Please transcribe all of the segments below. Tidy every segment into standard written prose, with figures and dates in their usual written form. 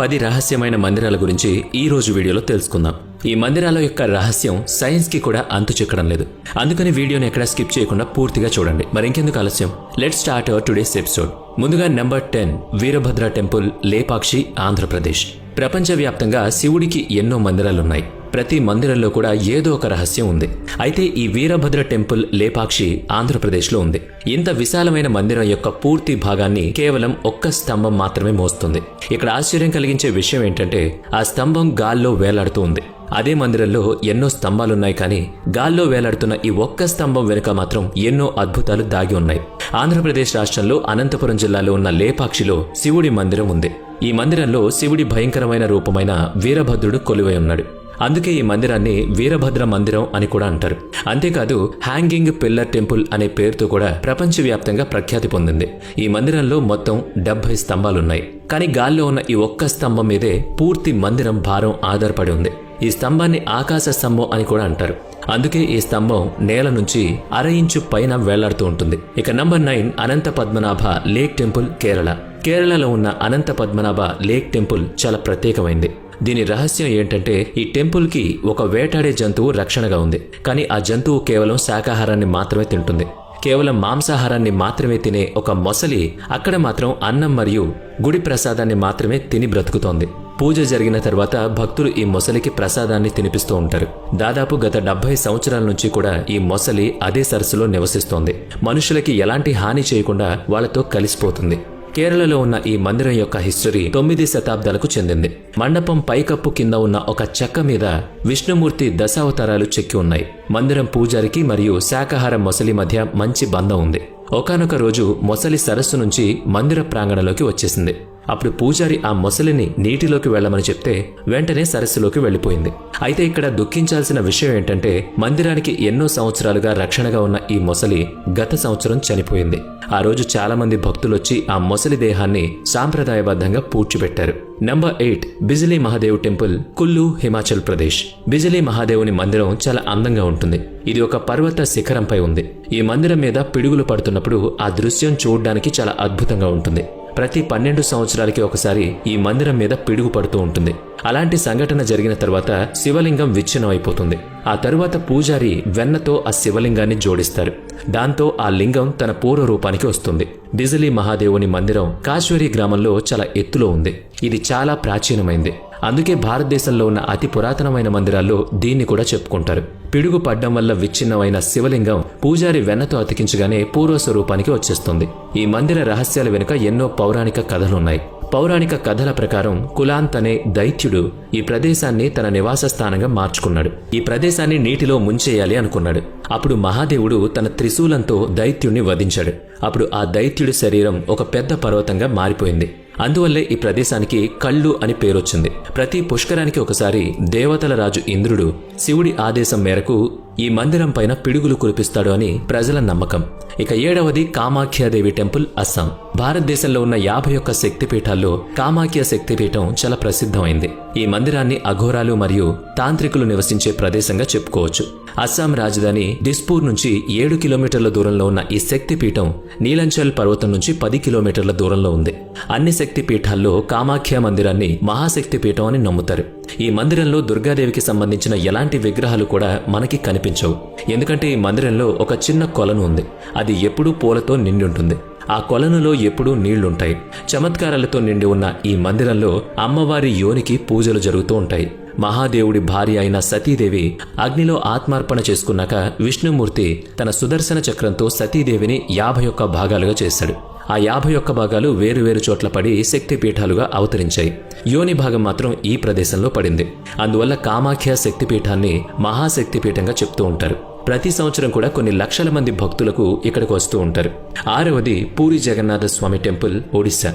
10 రహస్యమైన మందిరాల గురించి ఈ రోజు వీడియోలో తెలుసుకుందాం. ఈ మందిరాల యొక్క రహస్యం సైన్స్ కి కూడా అంతు చిక్కడం లేదు. అందుకని వీడియోని ఎక్కడ స్కిప్ చేయకుండా పూర్తిగా చూడండి. మరింకెందుకు ఆలస్యం, let's start our today's episode. ముందుగా నెంబర్ 10 వీరభద్ర టెంపుల్, లేపాక్షి, ఆంధ్రప్రదేశ్. ప్రపంచవ్యాప్తంగా శివుడికి ఎన్నో మందిరాలున్నాయి. ప్రతి మందిరంలో కూడా ఏదో ఒక రహస్యం ఉంది. అయితే ఈ వీరభద్ర టెంపుల్, లేపాక్షి, ఆంధ్రప్రదేశ్లో ఉంది. ఇంత విశాలమైన మందిరం యొక్క పూర్తి భాగాన్ని కేవలం ఒక్క స్తంభం మాత్రమే మోస్తుంది. ఇక్కడ ఆశ్చర్యం కలిగించే విషయం ఏంటంటే ఆ స్తంభం గాల్లో వేలాడుతూ ఉంది. అదే మందిరంలో ఎన్నో స్తంభాలున్నాయి, కానీ గాల్లో వేలాడుతున్న ఈ ఒక్క స్తంభం వెనుక మాత్రం ఎన్నో అద్భుతాలు దాగి ఉన్నాయి. ఆంధ్రప్రదేశ్ రాష్ట్రంలో అనంతపురం జిల్లాలో ఉన్న లేపాక్షిలో శివుడి మందిరం ఉంది. ఈ మందిరంలో శివుడి భయంకరమైన రూపమైన వీరభద్రుడు కొలువై ఉన్నాడు. అందుకే ఈ మందిరాన్ని వీరభద్ర మందిరం అని కూడా అంటారు. అంతేకాదు హ్యాంగింగ్ పిల్లర్ టెంపుల్ అనే పేరుతో కూడా ప్రపంచవ్యాప్తంగా ప్రఖ్యాతి పొందింది. ఈ మందిరంలో మొత్తం 70 స్తంభాలున్నాయి. కానీ గాల్లో ఉన్న ఈ ఒక్క స్తంభం మీదే పూర్తి మందిరం భారం ఆధారపడి ఉంది. ఈ స్తంభాన్ని ఆకాశ స్తంభం అని కూడా అంటారు. అందుకే ఈ స్తంభం నేల నుంచి 1/2 ఇంచు పైన వేలాడుతూ ఉంటుంది. ఇక number 9 Anantha Padmanabha lake temple, Kerala. కేరళలో ఉన్న అనంత పద్మనాభ లేక్ టెంపుల్ చాలా ప్రత్యేకమైంది. దీని రహస్యం ఏంటంటే ఈ టెంపుల్ కి ఒక వేటాడే జంతువు రక్షణగా ఉంది. కానీ ఆ జంతువు కేవలం శాకాహారాన్ని మాత్రమే తింటుంది. కేవలం మాంసాహారాన్ని మాత్రమే తినే ఒక మొసలి అక్కడ మాత్రం అన్నం మరియు గుడి ప్రసాదాన్ని మాత్రమే తిని బ్రతుకుతోంది. పూజ జరిగిన తర్వాత భక్తులు ఈ మొసలికి ప్రసాదాన్ని తినిపిస్తూ ఉంటారు. దాదాపు గత 70 సంవత్సరాల నుంచి కూడా ఈ మొసలి అదే సరస్సులో నివసిస్తోంది. మనుషులకి ఎలాంటి హాని చేయకుండా వాళ్లతో కలిసిపోతుంది. కేరళలో ఉన్న ఈ మందిరం యొక్క హిస్టరీ 9 శతాబ్దాలకు చెందింది. మండపం పైకప్పు కింద ఉన్న ఒక చెక్క మీద విష్ణుమూర్తి దశావతారాలు చెక్కి ఉన్నాయి. మందిరం పూజారికి మరియు శాకాహార మొసలి మధ్య మంచి బంధం ఉంది. ఒకానొక రోజు మొసలి సరస్సు నుంచి మందిర ప్రాంగణంలోకి వచ్చేసింది. అప్పుడు పూజారి ఆ మొసలిని నీటిలోకి వెళ్లమని చెప్తే వెంటనే సరస్సులోకి వెళ్లిపోయింది. అయితే ఇక్కడ దుఃఖించాల్సిన విషయం ఏంటంటే మందిరానికి ఎన్నో సంవత్సరాలుగా రక్షణగా ఉన్న ఈ మొసలి గత సంవత్సరం చనిపోయింది. ఆ రోజు చాలా మంది భక్తులొచ్చి ఆ మొసలి దేహాన్ని సాంప్రదాయబద్ధంగా పూడ్చిపెట్టారు. నంబర్ 8 బిజిలీ మహాదేవ్ టెంపుల్, కుల్లు, హిమాచల్ ప్రదేశ్. బిజిలీ మహాదేవుని మందిరం చాలా అందంగా ఉంటుంది. ఇది ఒక పర్వత శిఖరంపై ఉంది. ఈ మందిరం మీద పిడుగులు పడుతున్నప్పుడు ఆ దృశ్యం చూడడానికి చాలా అద్భుతంగా ఉంటుంది. ప్రతి 12 సంవత్సరాలకి ఒకసారి ఈ మందిరం మీద పిడుగు పడుతూ ఉంటుంది. అలాంటి సంఘటన జరిగిన తర్వాత శివలింగం విచ్ఛిన్నం అయిపోతుంది. ఆ తరువాత పూజారి వెన్నతో ఆ శివలింగాన్ని జోడిస్తారు. దాంతో ఆ లింగం తన పూర్వ రూపానికి వస్తుంది. బిజిలీ మహాదేవుని మందిరం కాశ్వరి గ్రామంలో చాలా ఎత్తులో ఉంది. ఇది చాలా ప్రాచీనమైంది. అందుకే భారతదేశంలో ఉన్న అతి పురాతనమైన మందిరాల్లో దీన్ని కూడా చెప్పుకుంటారు. పిడుగు పడ్డం వల్ల విచ్ఛిన్నమైన శివలింగం పూజారి వెన్నతో అతికించగానే పూర్వస్వరూపానికి వచ్చేస్తుంది. ఈ మందిర రహస్యాల వెనుక ఎన్నో పౌరాణిక కథలున్నాయి. పౌరాణిక కథల ప్రకారం కులాంత్ అనే దైత్యుడు ఈ ప్రదేశాన్ని తన నివాస స్థానంగా మార్చుకున్నాడు. ఈ ప్రదేశాన్ని నీటిలో ముంచేయాలి అనుకున్నాడు. అప్పుడు మహాదేవుడు తన త్రిశూలంతో దైత్యుడిని వధించాడు. అప్పుడు ఆ దైత్యుడి శరీరం ఒక పెద్ద పర్వతంగా మారిపోయింది. అందువల్లే ఈ ప్రదేశానికి కళ్ళు అని పేరొచ్చింది. ప్రతి పుష్కరానికి ఒకసారి దేవతల రాజు ఇంద్రుడు శివుడి ఆదేశం మేరకు ఈ మందిరం పైన పిడుగులు కురిపిస్తాడు అని ప్రజల నమ్మకం. ఇక 7వది కామాఖ్యాదేవి టెంపుల్, అస్సాం. భారతదేశంలో ఉన్న 51 శక్తిపీఠాల్లో కామాఖ్య శక్తిపీఠం చాలా ప్రసిద్ధమైంది. ఈ మందిరాన్ని అఘోరాలు మరియు తాంత్రికులు నివసించే ప్రదేశంగా చెప్పుకోవచ్చు. అస్సాం రాజధాని డిస్పూర్ నుంచి 7 కిలోమీటర్ల దూరంలో ఉన్న ఈ శక్తిపీఠం నీలంచల్ పర్వతం నుంచి 10 కిలోమీటర్ల దూరంలో ఉంది. అన్ని శక్తిపీఠాల్లో కామాఖ్య మందిరాన్ని మహాశక్తిపీఠం అని నమ్ముతారు. ఈ మందిరంలో దుర్గాదేవికి సంబంధించిన ఎలాంటి విగ్రహాలు కూడా మనకి కనిపించవు. ఎందుకంటే ఈ మందిరంలో ఒక చిన్న కొలను ఉంది. అది ఎప్పుడూ పూలతో నిండి ఉంటుంది. ఆ కొలనులో ఎప్పుడూ నీళ్లుంటాయి. చమత్కారాలతో నిండి ఉన్న ఈ మందిరంలో అమ్మవారి యోనికి పూజలు జరుగుతూ ఉంటాయి. మహాదేవుడి భార్య అయిన సతీదేవి అగ్నిలో ఆత్మార్పణ చేసుకున్నాక విష్ణుమూర్తి తన సుదర్శన చక్రంతో సతీదేవిని 51 భాగాలుగా చేశాడు. ఆ 51 భాగాలు వేరువేరు చోట్ల పడి శక్తిపీఠాలుగా అవతరించాయి. యోని భాగం మాత్రం ఈ ప్రదేశంలో పడింది. అందువల్ల కామాఖ్య శక్తిపీఠాన్ని మహాశక్తిపీఠంగా చెప్తూ ఉంటారు. ప్రతి సంవత్సరం కూడా కొన్ని లక్షల మంది భక్తులకు ఇక్కడికి వస్తూ ఉంటారు. 6వది పూరి జగన్నాథ స్వామి టెంపుల్, ఒడిశా.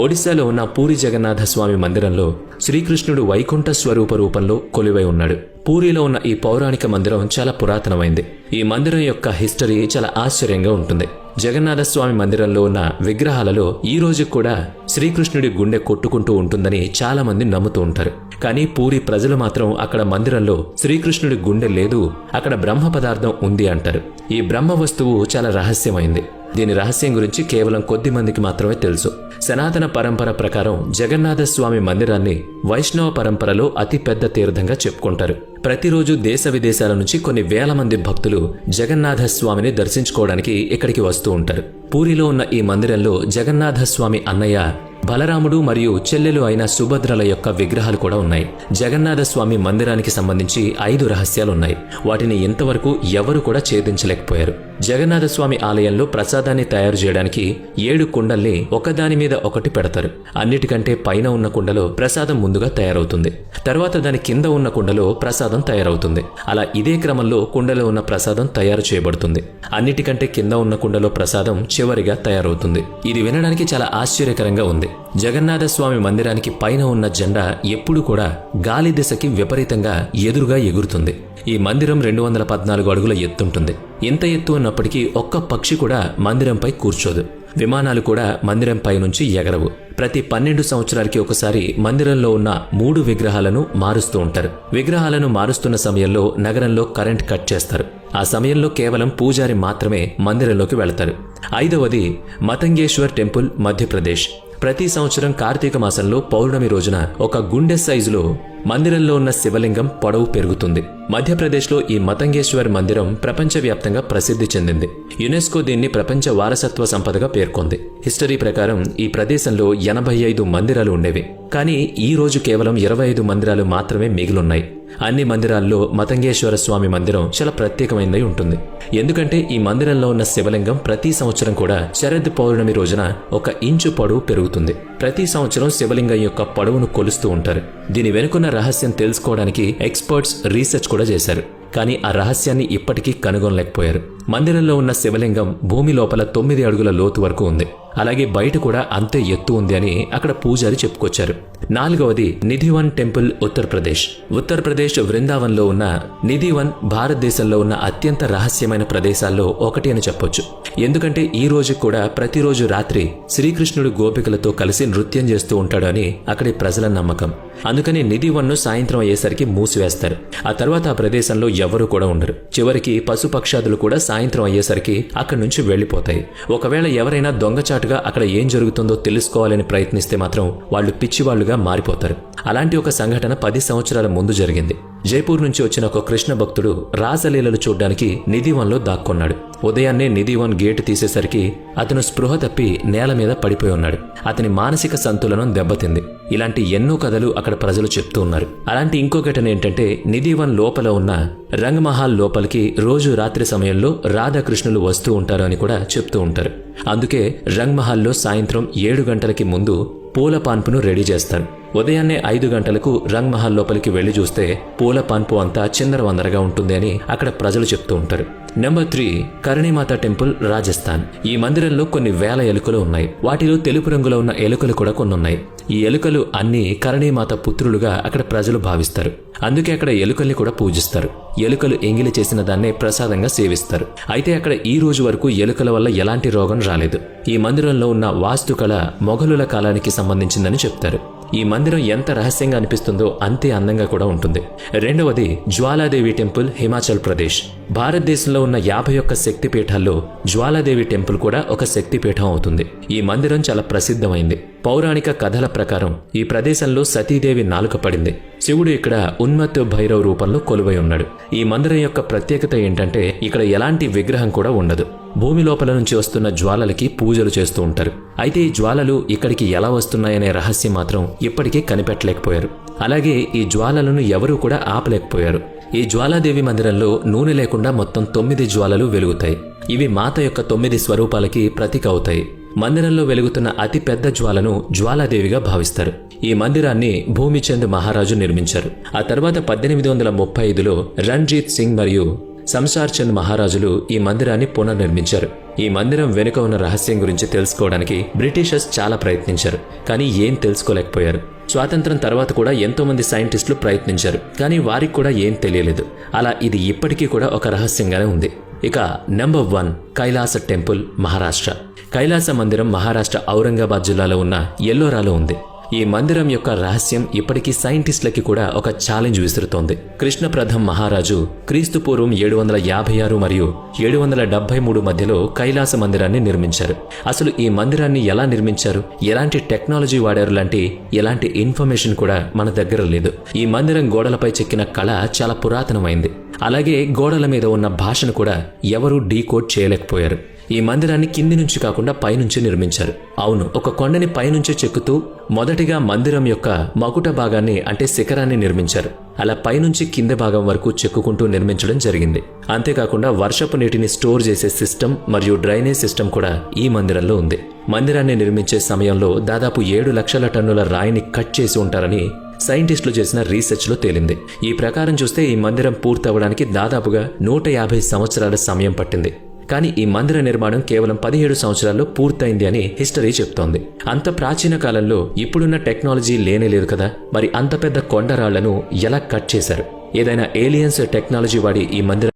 ఒడిశాలో ఉన్న పూరి జగన్నాథ స్వామి మందిరంలో శ్రీకృష్ణుడు వైకుంఠ స్వరూప రూపంలో కొలువై ఉన్నాడు. పూరిలో ఉన్న ఈ పౌరాణిక మందిరం చాలా పురాతనమైంది. ఈ మందిరం యొక్క హిస్టరీ చాలా ఆశ్చర్యంగా ఉంటుంది. జగన్నాథ స్వామి మందిరంలో ఉన్న విగ్రహాలలో ఈ రోజు కూడా శ్రీకృష్ణుడి గుండె కొట్టుకుంటూ ఉంటుందని చాలా మంది నమ్ముతూ ఉంటారు. కానీ పూరి ప్రజలు మాత్రం అక్కడ మందిరంలో శ్రీకృష్ణుడి గుండె లేదు, అక్కడ బ్రహ్మ పదార్థం ఉంది అంటారు. ఈ బ్రహ్మ వస్తువు చాలా రహస్యమైంది. దీని రహస్యం గురించి కేవలం కొద్ది మందికి మాత్రమే తెలుసు. సనాతన పరంపర ప్రకారం జగన్నాథ స్వామి మందిరాన్ని వైష్ణవ పరంపరలో అతి పెద్ద తీర్థంగా చెప్పుకుంటారు. ప్రతిరోజు దేశ విదేశాల నుంచి కొన్ని వేల మంది భక్తులు జగన్నాథ స్వామిని దర్శించుకోవడానికి ఇక్కడికి వస్తూ ఉంటారు. పూరిలో ఉన్న ఈ మందిరంలో జగన్నాథ స్వామి అన్నయ్య బలరాముడు మరియు చెల్లెలు అయిన సుభద్రల యొక్క విగ్రహాలు కూడా ఉన్నాయి. జగన్నాథ స్వామి మందిరానికి సంబంధించి 5 రహస్యాలున్నాయి. వాటిని ఇంతవరకు ఎవరు కూడా ఛేదించలేకపోయారు. జగన్నాథ స్వామి ఆలయంలో ప్రసాదాన్ని తయారు చేయడానికి 7 కుండల్ని ఒకదాని మీద ఒకటి పెడతారు. అన్నిటికంటే పైన ఉన్న కుండలో ప్రసాదం ముందుగా తయారవుతుంది. తర్వాత దాని కింద ఉన్న కుండలో ప్రసాదం తయారవుతుంది. అలా ఇదే క్రమంలో కుండలో ఉన్న ప్రసాదం తయారు చేయబడుతుంది. అన్నిటికంటే కింద ఉన్న కుండలో ప్రసాదం చివరిగా తయారవుతుంది. ఇది వినడానికి చాలా ఆశ్చర్యకరంగా ఉంది. జగన్నాథ స్వామి మందిరానికి పైన ఉన్న జెండా ఎప్పుడు కూడా గాలి దిశకి విపరీతంగా ఎదురుగా ఎగురుతుంది. ఈ మందిరం 214 అడుగుల ఎత్తుంటుంది. ఇంత ఎత్తు ఉన్నప్పటికీ ఒక్క పక్షి కూడా మందిరంపై కూర్చోదు. విమానాలు కూడా మందిరంపై నుంచి ఎగరవు. ప్రతి 12 సంవత్సరాలకి ఒకసారి మందిరంలో ఉన్న 3 విగ్రహాలను మారుస్తూ ఉంటారు. విగ్రహాలను మారుస్తున్న సమయంలో నగరంలో కరెంట్ కట్ చేస్తారు. ఆ సమయంలో కేవలం పూజారి మాత్రమే మందిరంలోకి వెళతారు. 5వది మతంగేశ్వర్ టెంపుల్, మధ్యప్రదేశ్. ప్రతి సంవత్సరం కార్తీక మాసంలో పౌర్ణమి రోజున ఒక గుండె సైజులో మందిరంలో ఉన్న శివలింగం పొడవు పెరుగుతుంది. మధ్యప్రదేశ్లో ఈ మతంగేశ్వర్ మందిరం ప్రపంచవ్యాప్తంగా ప్రసిద్ధి చెందింది. యునెస్కో దీన్ని ప్రపంచ వారసత్వ సంపదగా పేర్కొంది. హిస్టరీ ప్రకారం ఈ ప్రదేశంలో 85 మందిరాలు ఉండేవి. కానీ ఈ రోజు కేవలం 25 మందిరాలు మాత్రమే మిగిలున్నాయి. అన్ని మందిరాల్లో మతంగేశ్వర స్వామి మందిరం చాలా ప్రత్యేకమైనది ఉంటుంది. ఎందుకంటే ఈ మందిరంలో ఉన్న శివలింగం ప్రతి సంవత్సరం కూడా శరద్ పౌర్ణమి రోజున 1 ఇంచు పొడవు పెరుగుతుంది. ప్రతి సంవత్సరం శివలింగం యొక్క పొడవును కొలుస్తూ ఉంటారు. దీని వెనుకున్న రహస్యం తెలుసుకోవడానికి ఎక్స్పర్ట్స్ రీసెర్చ్ కూడా చేశారు. కానీ ఆ రహస్యాన్ని ఇప్పటికీ కనుగొనలేకపోయారు. మందిరంలో ఉన్న శివలింగం భూమి లోపల 9 అడుగుల లోతు వరకు ఉంది. అలాగే బయట కూడా అంతే ఎత్తు ఉంది అని అక్కడ పూజారి చెప్పుకొచ్చారు. 4వది నిధివన్ టెంపుల్, ఉత్తరప్రదేశ్. ఉత్తరప్రదేశ్ వృందావన్లో ఉన్న నిధివన్ భారతదేశంలో ఉన్న అత్యంత రహస్యమైన ప్రదేశాల్లో ఒకటి అని చెప్పొచ్చు. ఎందుకంటే ఈ రోజు కూడా ప్రతిరోజు రాత్రి శ్రీకృష్ణుడు గోపికలతో కలిసి నృత్యం చేస్తూ ఉంటాడు అని అక్కడి ప్రజల నమ్మకం. అందుకని నిధివన్ను సాయంత్రం అయ్యేసరికి మూసివేస్తారు. ఆ తర్వాత ఆ ప్రదేశంలో ఎవరూ కూడా ఉండరు. చివరికి పశుపక్షాదులు కూడా సాయంత్రం అయ్యేసరికి అక్కడి నుంచి వెళ్లిపోతాయి. ఒకవేళ ఎవరైనా దొంగచాటుగా అక్కడ ఏం జరుగుతుందో తెలుసుకోవాలని ప్రయత్నిస్తే మాత్రం వాళ్ళు పిచ్చివాళ్లుగా మారిపోతారు. అలాంటి ఒక సంఘటన 10 సంవత్సరాల ముందు జరిగింది. జైపూర్ నుంచి వచ్చిన ఒక కృష్ణ భక్తుడు రాసలీలలు చూడ్డానికి నిధివన్లో దాక్కున్నాడు. ఉదయాన్నే నిధివన్ గేటు తీసేసరికి అతను స్పృహ తప్పి నేల మీద పడిపోయి ఉన్నాడు. అతని మానసిక సంతులనం దెబ్బతింది. ఇలాంటి ఎన్నో కథలు అక్కడ ప్రజలు చెప్తూ ఉన్నారు. అలాంటి ఇంకో ఘటన ఏంటంటే నిధివన్ లోపల ఉన్న రంగ్ మహల్ లోపలికి రోజు రాత్రి సమయంలో రాధాకృష్ణులు వస్తూ ఉంటారు అని కూడా చెప్తూ ఉంటారు. అందుకే రంగ్ మహల్లో సాయంత్రం 7 గంటలకి ముందు పూల పాన్పును రెడీ చేస్తారు. ఉదయాన్నే 5 గంటలకు రంగ్ మహల్ లోపలికి వెళ్లి చూస్తే పూల పాన్పు అంతా చిందరవందరగా ఉంటుంది అని అక్కడ ప్రజలు చెప్తూ ఉంటారు. Number 3 Karnimata temple, Rajasthan. ఈ మందిరంలో కొన్ని వేల ఎలుకలు ఉన్నాయి. వాటిలో తెలుపు రంగులో ఉన్న ఎలుకలు కూడా కొన్ని ఉన్నాయి. ఈ ఎలుకలు అన్ని కరణీమాత పుత్రులుగా అక్కడ ప్రజలు భావిస్తారు. అందుకే అక్కడ ఎలుకల్ని కూడా పూజిస్తారు. ఎలుకలు ఎంగిలి చేసిన దాన్నే ప్రసాదంగా సేవిస్తారు. అయితే అక్కడ ఈ రోజు వరకు ఎలుకల వల్ల ఎలాంటి రోగం రాలేదు. ఈ మందిరంలో ఉన్న వాస్తుకళ మొఘలుల కాలానికి సంబంధించిందని చెప్తారు. ఈ మందిరం ఎంత రహస్యంగా అనిపిస్తుందో అంతే అందంగా కూడా ఉంటుంది. 2వది జ్వాలాదేవి టెంపుల్, హిమాచల్ ప్రదేశ్. భారతదేశంలో ఉన్న 51 శక్తిపీఠాల్లో జ్వాలాదేవి టెంపుల్ కూడా ఒక శక్తిపీఠం అవుతుంది. ఈ మందిరం చాలా ప్రసిద్ధమైంది. పౌరాణిక కథల ప్రకారం ఈ ప్రదేశంలో సతీదేవి నాలుక పడింది. శివుడు ఇక్కడ ఉన్మత్ భైరవ్ రూపంలో కొలువై ఉన్నాడు. ఈ మందిరం యొక్క ప్రత్యేకత ఏంటంటే ఇక్కడ ఎలాంటి విగ్రహం కూడా ఉండదు. భూమి లోపల నుంచి వస్తున్న జ్వాలలకి పూజలు చేస్తూ ఉంటారు. అయితే ఈ జ్వాలలు ఇక్కడికి ఎలా వస్తున్నాయనే రహస్యం మాత్రం ఇప్పటికీ కనిపెట్టలేకపోయారు. అలాగే ఈ జ్వాలలను ఎవరూ కూడా ఆపలేకపోయారు. ఈ జ్వాలాదేవి మందిరంలో నూనె లేకుండా మొత్తం 9 జ్వాలలు వెలుగుతాయి. ఇవి మాత యొక్క 9 స్వరూపాలకి ప్రతీక అవుతాయి. మందిరంలో వెలుగుతున్న అతి పెద్ద జ్వాలను జ్వాలాదేవిగా భావిస్తారు. ఈ మందిరాన్ని భూమిచంద్ మహారాజు నిర్మించారు. ఆ తర్వాత 1835లో రణ్జీత్ సింగ్ మరియు సంసార్ చంద్ మహారాజులు ఈ మందిరాన్ని పునర్నిర్మించారు. ఈ మందిరం వెనుక ఉన్న రహస్యం గురించి తెలుసుకోవడానికి బ్రిటిషర్స్ చాలా ప్రయత్నించారు, కానీ ఏం తెలుసుకోలేకపోయారు. స్వాతంత్రం తర్వాత కూడా ఎంతో మంది సైంటిస్టులు ప్రయత్నించారు, కానీ వారికి కూడా ఏం తెలియలేదు. అలా ఇది ఇప్పటికీ కూడా ఒక రహస్యంగానే ఉంది. ఇక నెంబర్ 1 కైలాస టెంపుల్, మహారాష్ట్ర. కైలాస మందిరం మహారాష్ట్ర ఔరంగాబాద్ జిల్లాలో ఉన్న ఎల్లోరాలో ఉంది. ఈ మందిరం యొక్క రహస్యం ఇప్పటికీ సైంటిస్టులకి కూడా ఒక ఛాలెంజ్ విసురుతోంది. కృష్ణప్రథం మహారాజు క్రీస్తు పూర్వం 756 మరియు 773 మధ్యలో కైలాస మందిరాన్ని నిర్మించారు. అసలు ఈ మందిరాన్ని ఎలా నిర్మించారు, ఎలాంటి టెక్నాలజీ వాడారు లాంటి ఎలాంటి ఇన్ఫర్మేషన్ కూడా మన దగ్గర లేదు. ఈ మందిరం గోడలపై చెక్కిన కళ చాలా పురాతనమైంది. అలాగే గోడల మీద ఉన్న భాషను కూడా ఎవరూ డీకోడ్ చేయలేకపోయారు. ఈ మందిరాన్ని కింది నుంచి కాకుండా పైనుంచి నిర్మించారు. అవును, ఒక కొండని పైనుంచి చెక్కుతూ మొదటిగా మందిరం యొక్క మకుట భాగాన్ని అంటే శిఖరాన్ని నిర్మించారు. అలా పైనుంచి కింద భాగం వరకు చెక్కుకుంటూ నిర్మించడం జరిగింది. అంతేకాకుండా వర్షపు నీటిని స్టోర్ చేసే సిస్టమ్ మరియు డ్రైనేజ్ సిస్టమ్ కూడా ఈ మందిరంలో ఉంది. మందిరాన్ని నిర్మించే సమయంలో దాదాపు 7 లక్షల టన్నుల రాయిని కట్ చేసి ఉంటారని సైంటిస్టులు చేసిన రీసెర్చ్లో తేలింది. ఈ ప్రకారం చూస్తే ఈ మందిరం పూర్తవడానికి దాదాపుగా 150 సంవత్సరాల సమయం పట్టింది. కానీ ఈ మందిర నిర్మాణం కేవలం 17 సంవత్సరాల్లో పూర్తయింది అని హిస్టరీ చెప్తోంది. అంత ప్రాచీన కాలంలో ఇప్పుడున్న టెక్నాలజీ లేనేలేదు కదా. మరి అంత పెద్ద కొండరాళ్లను ఎలా కట్ చేశారు? ఏదైనా ఏలియన్స్ టెక్నాలజీ వాడి ఈ మందిరం